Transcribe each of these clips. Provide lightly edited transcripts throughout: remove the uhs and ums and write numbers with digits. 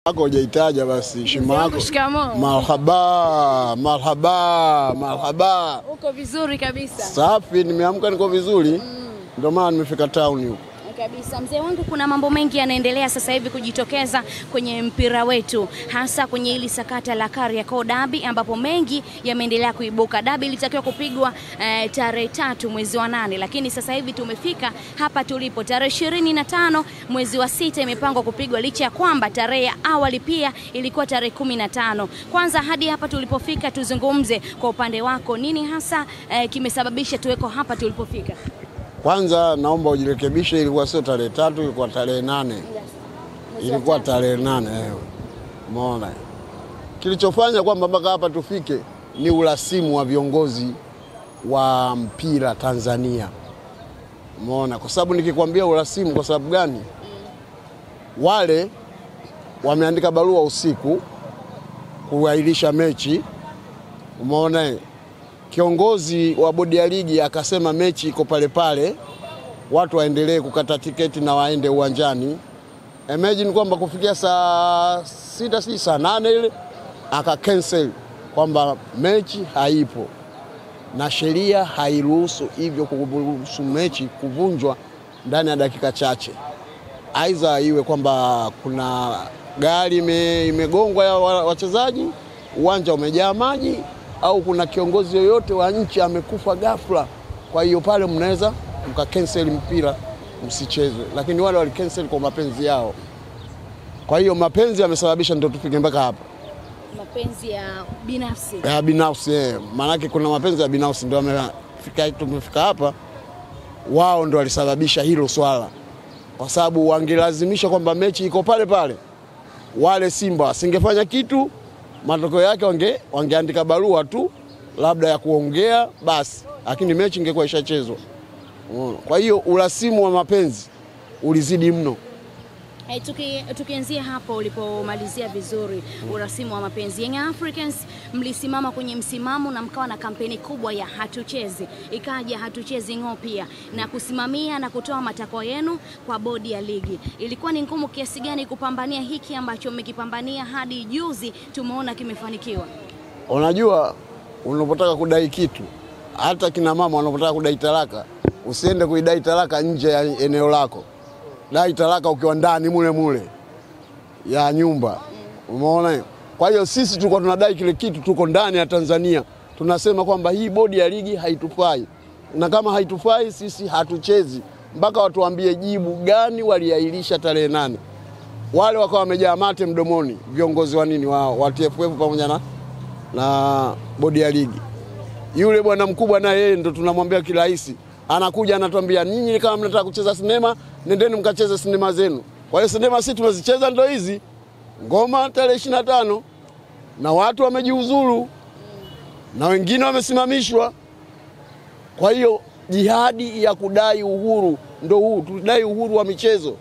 Ako hujaitaja basi shima yako. Marhaba. Uko vizuri kabisa. Safi, nimeamka niko vizuri. Ndio maana nimefika town huko. Kabisa mzee wangu, kuna mambo mengi yanaendelea sasa hivi kujitokeza kwenye mpira wetu, hasa kwenye hili sakata la Kariakoo Derby, ambapo mengi yameendelea kuibuka. Derby ilitakiwa kupigwa tarehe 3 mwezi wa 8, lakini sasa hivi tumefika hapa tulipo tarehe 25 mwezi wa 6 imepangwa kupigwa, licha ya kwamba tarehe ya awali pia ilikuwa tarehe 15. Kwanza hadi hapa tulipofika, tuzungumze kwa upande wako, nini hasa kimesababisha tuweko hapa tulipofika? Kwanza naomba ujirekebishe, ilikuwa sio tarehe 3, ilikuwa tarehe 8. Ilikuwa tarehe 8. Umeona? Kilichofanya kwamba mpaka hapa tufike ni urasimu wa viongozi wa mpira Tanzania. Umeona? Kwa sababu nikikwambia urasimu kwa sababu gani? Wale wameandika barua usiku kuahirisha mechi. Umeona? Kiongozi wa bodi ya ligi akasema mechi iko pale pale, watu waendelee kukata tiketi na waende uwanjani. Imagine kwamba kufikia saa 6 si saa 8 ile aka-cancel kwamba mechi haipo, na sheria hairuhusu hivyo, kuruhusu mechi kuvunjwa ndani ya dakika chache. Aidha iwe kwamba kuna gari imegongwa ya wachezaji, uwanja umejaa maji, au kuna kiongozi yoyote wa nchi amekufa ghafla. Kwa hiyo pale mnaweza mka-cancel mpira msichezwe, lakini wale wali-cancel kwa mapenzi yao. Kwa hiyo mapenzi yamesababisha ndio tufike mpaka hapa. Mapenzi ya binafsi. Ya binafsi, maana yake kuna mapenzi ya binafsi ndio tumefika hapa. Wao ndio walisababisha hilo swala. Kwa sababu wangelazimisha kwamba mechi iko pale pale, wale Simba wasingefanya kitu, matokeo yake wangeandika barua tu labda ya kuongea basi, lakini mechi ingekuwa ishachezwa. Kwa hiyo urasimu wa mapenzi ulizidi mno. Tukianzia hapo ulipomalizia vizuri urasimu wa mapenzi, Young Africans mlisimama kwenye msimamo na mkawa na kampeni kubwa ya hatuchezi, ikaja hatuchezi ng'o pia, na kusimamia na kutoa matakwa yenu kwa bodi ya ligi. Ilikuwa ni ngumu kiasi gani kupambania hiki ambacho mmekipambania hadi juzi tumeona kimefanikiwa? Unajua, unapotaka kudai kitu, hata kina mama wanapotaka kudai talaka, usiende kuidai talaka nje ya eneo lako. Dai talaka ukiwa ndani mule ya nyumba. Umeona? Kwa hiyo sisi tulikuwa tunadai kile kitu, tuko ndani ya Tanzania. Tunasema kwamba hii bodi ya ligi haitufai. Na kama haitufai sisi hatuchezi mpaka watuambie jibu gani waliahirisha tarehe 8. Wale wakawa wamejaa mate mdomoni, viongozi wa nini wa TFF pamoja na bodi ya ligi. Yule bwana mkubwa na yeye ndo tunamwambia kirahisi, anakuja anatuambia nyinyi kama mnataka kucheza sinema, nendeni mkacheze sinema zenu. Kwa hiyo sinema sisi tumezicheza ndo hizi. Ngoma tarehe 25 na watu wamejiuzuru na wengine wamesimamishwa. Kwa hiyo jihadi ya kudai uhuru ndo huu, tudai uhuru wa michezo.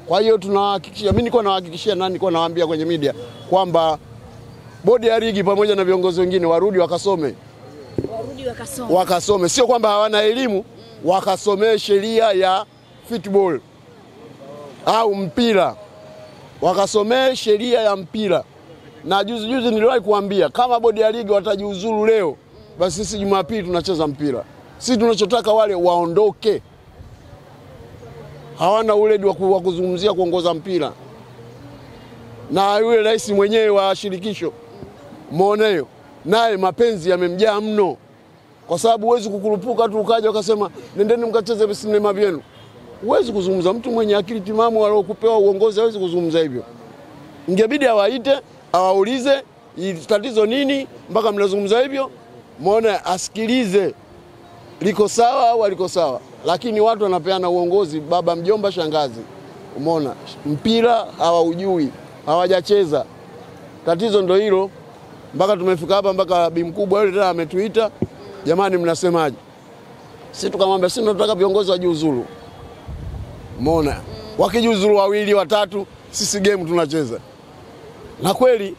Kwa hiyo tunahakikishia, mimi niko nahakikishia na niko nawaambia kwenye media kwamba bodi ya ligi pamoja na viongozi wengine warudi wakasome. Wakasome. Sio kwamba hawana elimu, wakasomee sheria ya football au mpira. Wakasomee sheria ya mpira. Na juzi niliwahi kuambia kama bodi ya ligi watajiuzuru leo, basi sisi Jumapili tunacheza mpira. Sisi tunachotaka wale waondoke. Hawana uledi wa kuzungumzia kuongoza mpira. Na yule rais mwenyewe wa shirikisho, muoneyo, naye mapenzi yamemjaa mno. Kwa sababu huwezi kukurupuka tu ukaja ukasema nendeni mkacheze sinema vyenu. Huwezi kuzungumza, mtu mwenye akili timamu aliyokupewa uongozi hawezi kuzungumza hivyo. Ingebidi awaite, awaulize tatizo nini mpaka mnazungumza hivyo. Muone, asikilize liko sawa au haliko sawa. Lakini watu wanapeana uongozi baba, mjomba, shangazi. Umeona? Mpira hawaujui, hawajacheza. Tatizo ndo hilo. Mpaka tumefika hapa, mpaka bi mkubwa yule tena ametuita, jamani mnasemaje? Sisi tukamwambia sisi tunataka viongozi wajiuzuru. Umeona? Wakijiuzuru 2 3, sisi game tunacheza. Na kweli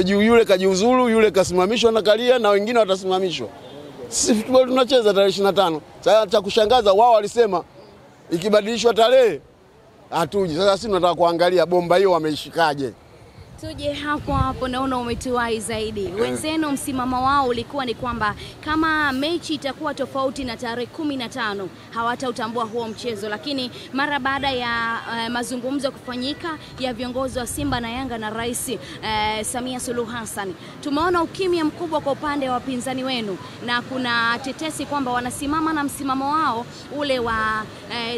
yule kajiuzuru, yule kasimamishwa na kalia, na wengine watasimamishwa. Sisi football tunacheza tarehe 25. Sasa cha kushangaza wao walisema ikibadilishwa tarehe hatuji. Sasa sisi tunataka kuangalia bomba hiyo wameishikaje. Tuje hapo, naona umetuwahi zaidi. Wenzenu msimamo wao ulikuwa ni kwamba kama mechi itakuwa tofauti na tarehe 15 hawatautambua huo mchezo, lakini mara baada ya mazungumzo kufanyika ya viongozi wa Simba na Yanga na Rais Samia Suluhu Hassan, tumeona ukimya mkubwa kwa upande wa wapinzani wenu, na kuna tetesi kwamba wanasimama na msimamo wao ule wa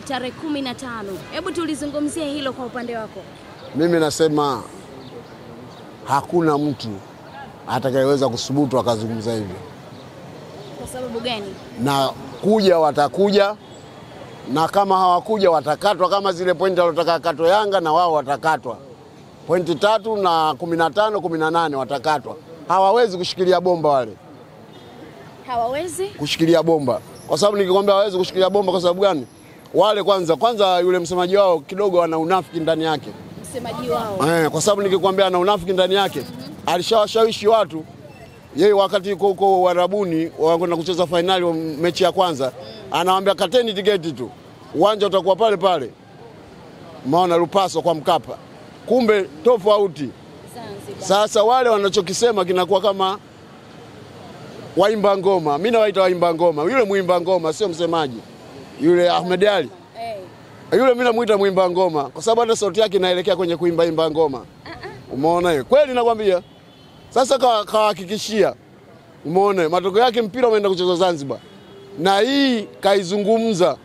tarehe 15. Hebu tulizungumzie hilo kwa upande wako. Mimi nasema hakuna mtu atakayeweza kusubutu akazungumza hivyo. Kwa sababu gani? Na kuja watakuja, na kama hawakuja watakatwa kama zile pointi walotaka katwa Yanga, na wao watakatwa. Pointi 3 na 15, 18 watakatwa. Hawawezi kushikilia bomba wale. Hawawezi kushikilia bomba. Kwa sababu nikikwambia hawawezi kushikilia bomba kwa sababu gani? Wale kwanza yule msemaji wao kidogo ana unafiki ndani yake. Msemaji wao. Kwa sababu nikikwambia ana unafiki ndani yake. Alishawashawishi watu. Yeye wakati yuko huko Warabuni wanakwenda kucheza finali mechi ya kwanza, anawaambia kateni tiketi tu. Uwanja utakuwa pale pale. Maana Lupaso kwa Mkapa. Kumbe tofauti. Sasa wale wanachokisema kinakuwa kama waimba ngoma. Mimi nawaita waimba ngoma. Yule muimba ngoma sio msemaji. Yule Ahmed Ali. Yule mimi namuita muimba ngoma kwa sababu hata sauti yake inaelekea kwenye kuimba ngoma. Umeona hiyo? Kweli nakwambia. Sasa kawahakikishia. Umeona matokeo yake mpira umeenda kuchezwa Zanzibar. Na hii kaizungumza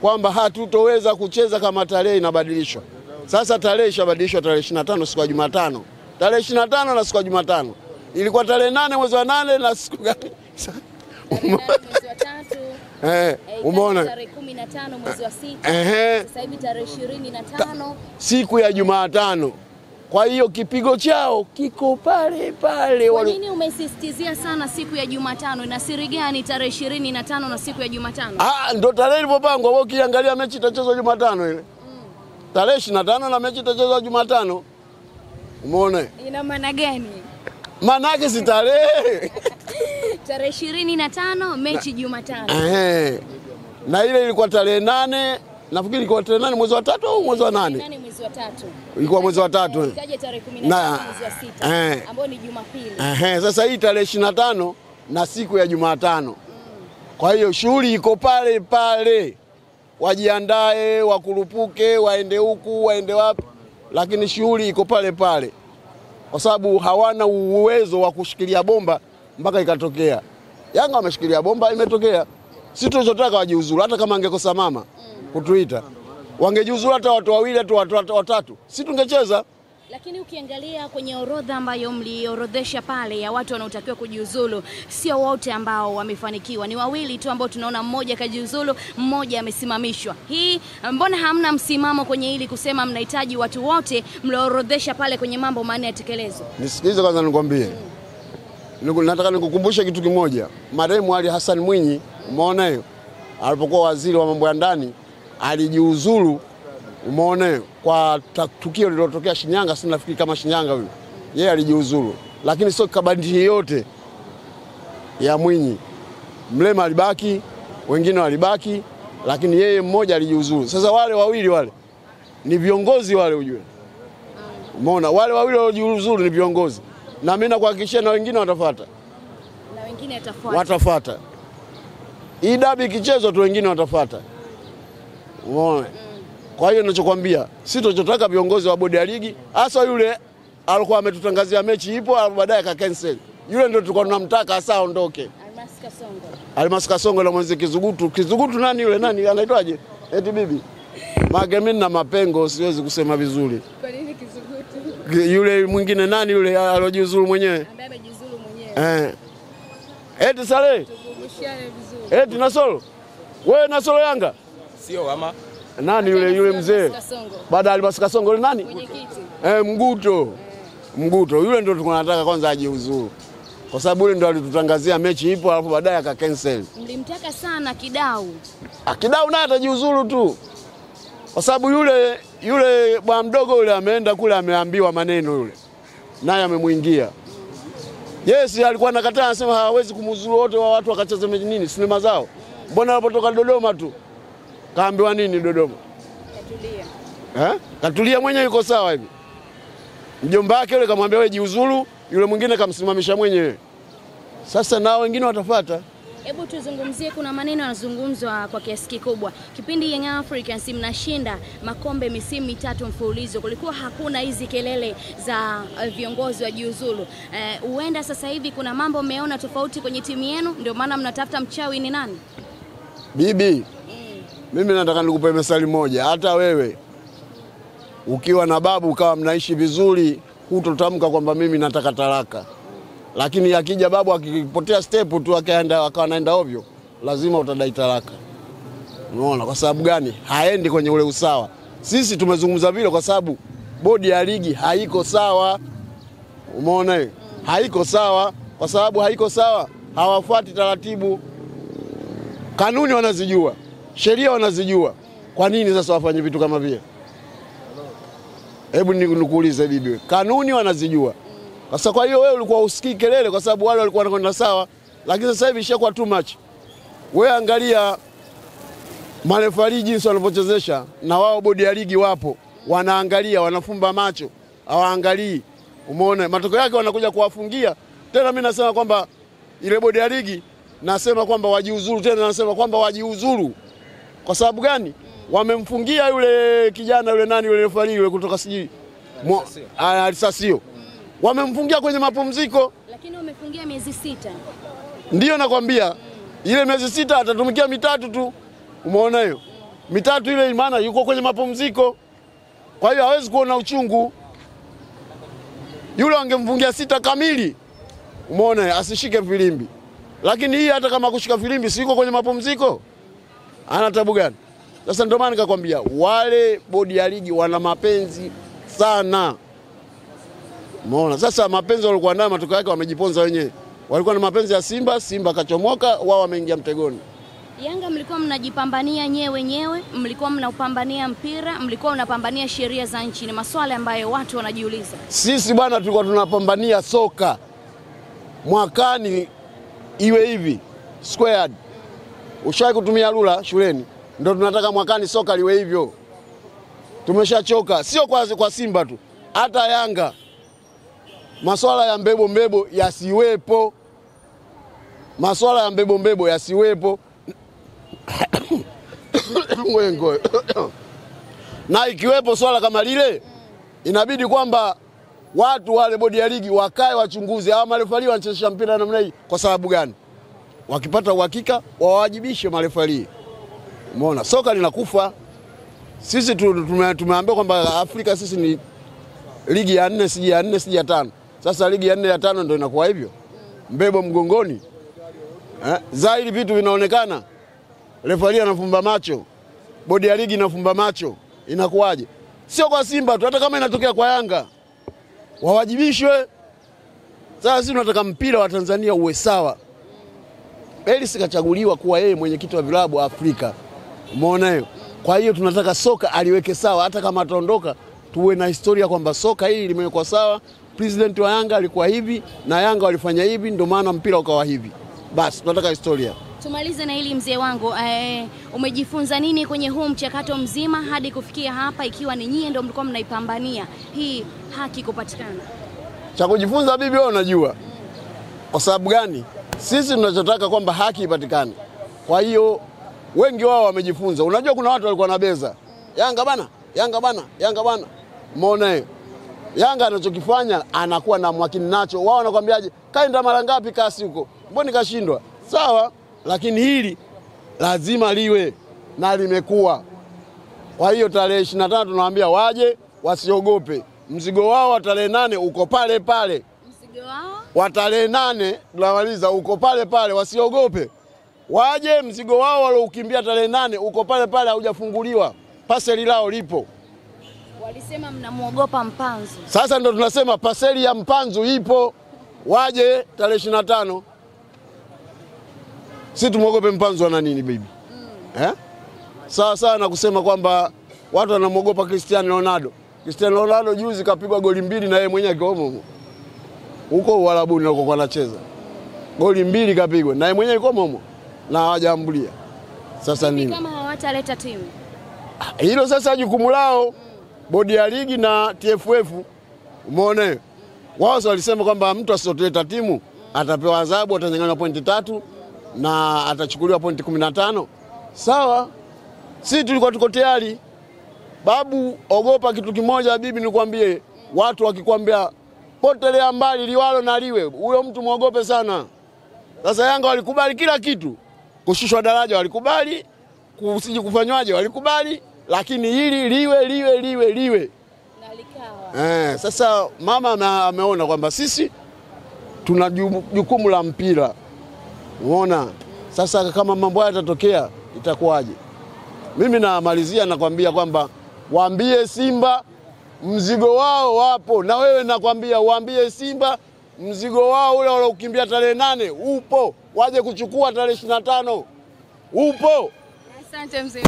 kwamba hatutoweza kucheza kama tarehe inabadilishwa. Sasa tarehe ishabadilishwa tarehe 25 siku ya Jumatano. Tarehe 25 na siku ya Jumatano. Ilikuwa tarehe 8 mwezi wa 8 na siku gani? Mwezi wa 3. Umeona? Tarehe 15 mwezi wa 6. Sasa hivi tarehe 25 siku ya Jumatano. Kwa hiyo kipigo chao kiko pale pale. Kwa nini umesisitizia sana siku ya Jumatano? Ina siri gani tarehe 25 na siku ya Jumatano? Ndio tarehe ilipopangwa. Wewe ukiangalia mechi itachezwa Jumatano ile. Tarehe 25 na mechi itachezwa Jumatano. Umeona? Ina maana gani? Maana yake si tarehe. Tarehe 25 mechi Jumatano. Na ile ilikuwa tarehe 8, nafikiri ilikuwa tarehe 8 mwezi wa 3 au mwezi wa 8? Nani mwezi wa 3? Ilikuwa mwezi wa 3. Ikaja tarehe 15 mwezi wa 6 ambao ni Jumapili. Sasa hii tarehe 25 na siku ya Jumatano. Kwa hiyo shughuli iko pale pale. Wajiandae, wakurupuke, waende huku, waende wapi. Lakini shughuli iko pale pale. Kwa sababu hawana uwezo wa kushikilia bomba mpaka ikatokea. Yanga wameshikilia bomba imetokea. Sisi tunachotaka wajiuzuru, hata kama angekosa mama kutuita. Wangejiuzuru hata watu wawili hata watu watatu. Sisi tungecheza. Lakini ukiangalia kwenye orodha ambayo mliorodhesha pale ya watu wanaotakiwa kujiuzulu, sio wote ambao wamefanikiwa. Ni wawili tu ambao tunaona mmoja kajiuzulu, mmoja amesimamishwa. Hii mbona hamna msimamo kwenye hili kusema mnahitaji watu wote mliorodhesha pale kwenye mambo manne yatekelezwe? Nisikilize kwanza nikwambie. Nataka nikukumbushe kitu kimoja. Marehemu Ali Hassan Mwinyi, umeona hiyo? Alipokuwa waziri wa mambo ya ndani, alijiuzulu, umeona, kwa tukio lililotokea Shinyanga, si nafikiri kama Shinyanga huyo. Yeye alijiuzulu. Lakini sio kabati yote ya Mwinyi. Mlema alibaki, wengine walibaki, lakini yeye mmoja alijiuzulu. Sasa wale wawili wale ni viongozi wale ujue. Umeona, wale wawili waliojiuzulu ni viongozi. Na mimi nakuhakikishia na wengine watafuata. Na wengine watafuata. Watafuata. Hii dabi ikichezwa tu wengine watafuata. Umeona? Kwa hiyo ninachokuambia, sisi tunachotaka viongozi wa bodi ya ligi, hasa yule alikuwa ametutangazia mechi ipo, baadaye ka cancel. Yule ndio tulikuwa tunamtaka hasa aondoke. Almas Kasongo na mwenzi Kizugutu. Kizugutu nani yule? Nani anaitwaje? Eti bibi. Magemini na mapengo siwezi kusema vizuri. Kwa nini Kizugutu? Yule mwingine nani yule alojiuzuru mwenyewe? Ambaye amejiuzuru mwenyewe. Eti Saleh. Tukumbushane vizuri. Eti Nasolo. Wewe Nasolo Yanga? Sio ama. Nani yule mzee? Baada ya Almas Kasongo yule nani? Mwenyekiti. Mguto. Mguto. Yule ndio tunataka kwanza ajiuzuru. Kwa sababu yule ndio alitutangazia mechi ipo alafu baadaye aka cancel. Mlimtaka sana Kidau. Kidau naye atajiuzuru tu. Kwa sababu yule bwana mdogo yule ameenda kule ameambiwa maneno yule. Naye amemuingia. Yes, alikuwa anakataa anasema hawezi kumuzuru wote wa watu wakacheza mechi nini sinema zao. Mbona walipotoka Dodoma tu? Kaambiwa nini Dodoma? Katulia mwenyewe yuko sawa hivi. Mjomba wake yule kamwambia wewe jiuzuru, yule mwingine kamsimamisha mwenyewe. Sasa nao wengine watafuata. Hebu tuzungumzie, kuna maneno yanazungumzwa kwa kiasi kikubwa. Kipindi Young Africans mnashinda makombe misimu mitatu mfululizo, kulikuwa hakuna hizi kelele za viongozi wa jiuzulu. Huenda sasa hivi kuna mambo umeona tofauti kwenye timu yenu, ndio maana mnatafuta mchawi ni nani? Bibi, mimi nataka nikupe mesali moja. Hata wewe ukiwa na babu ukawa mnaishi vizuri, hutotamka kwamba mimi nataka talaka. Lakini akija babu akipotea step tu akawa anaenda ovyo, lazima utadai talaka. Unaona kwa sababu gani? Haendi kwenye ule usawa. Sisi tumezungumza vile kwa sababu bodi ya ligi haiko sawa. Umeona? Haiko sawa. Kwa sababu haiko sawa, hawafuati taratibu. Kanuni wanazijua, sheria wanazijua. Kwa nini sasa wafanye vitu kama vile? Hebu nikuulize bibi, kanuni wanazijua. Sasa kwa hiyo wewe ulikuwa usikii kelele kwa sababu wale walikuwa wanakwenda sawa, lakini sasa hivi ishakuwa too much. Wewe angalia marefari jinsi wanavyochezesha, na wao bodi ya ligi wapo, wanaangalia, wanafumba macho, hawaangalii. Umeona matokeo yake wanakuja kuwafungia. Tena mimi nasema kwamba ile bodi ya ligi nasema kwamba wajiuzuru, tena nasema kwamba wajiuzuru. Kwa sababu gani? Wamemfungia yule kijana yule nani yule refari yule kutoka siji Alisasio. Wamemfungia kwenye mapumziko. Lakini wamefungia miezi 6. Ndio nakwambia. Ile miezi 6 atatumikia mitatu tu. Umeona hiyo? Mitatu ile maana yuko kwenye mapumziko. Kwa hiyo hawezi kuona uchungu. Yule wangemfungia 6 kamili. Umeona asishike filimbi. Lakini hii hata kama kushika filimbi siko kwenye mapumziko. Ana tabu gani? Sasa ndio maana nikakwambia wale bodi ya ligi wana mapenzi sana. Umeona? Sasa mapenzi walikuwa nayo, matokeo yake wamejiponza wenyewe. Walikuwa na mapenzi ya Simba, Simba kachomoka, wao wameingia mtegoni. Yanga mlikuwa mnajipambania wenyewe, mlikuwa mnaupambania mpira, mlikuwa mnapambania sheria za nchi. Ni maswali ambayo watu wanajiuliza. Sisi bwana tulikuwa tunapambania soka. Mwakani iwe hivi, squared. Ushawahi kutumia rula shuleni? Ndio tunataka mwakani soka liwe hivyo. Tumeshachoka, sio kwa Simba tu, hata Yanga. Masuala ya mbebo yasiwepo. Masuala ya mbebo yasiwepo. Mwengo. Na ikiwepo swala kama lile, inabidi kwamba watu wale bodi ya ligi wakae wachunguze hawa marefari wanachezesha mpira namna hii kwa sababu gani. Wakipata uhakika wawajibishe marefari. Umeona soka linakufa. Sisi tumeambiwa kwamba Afrika sisi ni ligi ya 4 siji ya 4 siji ya 5. Sasa ligi ya 4 ya 5 ndio inakuwa hivyo. Mbebo mgongoni. Zaidi vitu vinaonekana. Refari anafumba macho. Bodi ya ligi inafumba macho. Inakuwaje? Sio kwa Simba tu, hata kama inatokea kwa Yanga. Wawajibishwe. Sasa sisi tunataka mpira wa Tanzania uwe sawa. Ellis kachaguliwa kuwa yeye mwenyekiti wa vilabu wa Afrika. Umeona hiyo? Kwa hiyo tunataka soka aliweke sawa, hata kama ataondoka tuwe na historia kwamba soka hili limewekwa sawa. President wa Yanga alikuwa hivi na Yanga walifanya hivi, ndio maana mpira ukawa hivi. Basi tunataka historia. Tumalize na hili mzee wangu, umejifunza nini kwenye huu mchakato mzima hadi kufikia hapa, ikiwa ni nyie ndio mlikuwa mnaipambania hii haki kupatikana? Cha kujifunza bibi wewe unajua. Kwa sababu gani? Sisi tunachotaka kwamba haki ipatikane. Kwa hiyo wengi wao wamejifunza. Unajua kuna watu walikuwa na beza. Yanga bana, Yanga bana, Yanga bana. Umeona hiyo? Yanga anachokifanya anakuwa na mwakini nacho. Wao wanakuambiaje? Kaenda mara ngapi kasi huko? Mbona kashindwa? Sawa, lakini hili lazima liwe na limekuwa. Kwa hiyo tarehe 25 tunawaambia waje, wasiogope. Mzigo wao wa tarehe 8 uko pale pale. Mzigo wao wa tarehe 8 tunamaliza uko pale pale, wasiogope. Waje, mzigo wao waliokimbia tarehe 8 uko pale pale, haujafunguliwa. Paseli lao lipo. Walisema mnamuogopa Mpanzu. Sasa ndio tunasema paseli ya Mpanzu ipo. Waje tarehe 25. Si tumuogope Mpanzu ana nini baby? Sawa na kusema kwamba watu wanamuogopa Cristiano Ronaldo. Cristiano Ronaldo juzi kapigwa goli 2 na yeye mwenyewe akiwa huko Uarabuni huko anacheza. Goli 2 kapigwa na yeye mwenyewe yuko momo na hawajambulia. Sasa nini? Kama hawataleta timu. Hilo sasa jukumu lao. bodi ya ligi na TFF, umeona wao walisema kwamba mtu asitoleta timu atapewa adhabu, atanyang'anywa pointi 3 na atachukuliwa pointi 15. Sawa, sisi tulikuwa tuko tayari. Babu, ogopa kitu kimoja bibi, nikwambie, watu wakikwambia potelea mbali liwalo na liwe, huyo mtu muogope sana. Sasa Yanga walikubali kila kitu, kushushwa daraja walikubali, kusiji kufanywaje walikubali, lakini hili liwe na likawa. Sasa mama ameona kwamba sisi tuna jukumu la mpira. Unaona? Sasa kama mambo haya yatatokea itakuwaje? Mimi namalizia nakwambia kwamba waambie Simba mzigo wao wapo, na wewe nakwambia waambie Simba mzigo wao ule waliokimbia tarehe 8 upo, waje kuchukua tarehe 25. Upo. Asante mzee.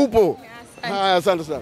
Upo. Haya, asante sana.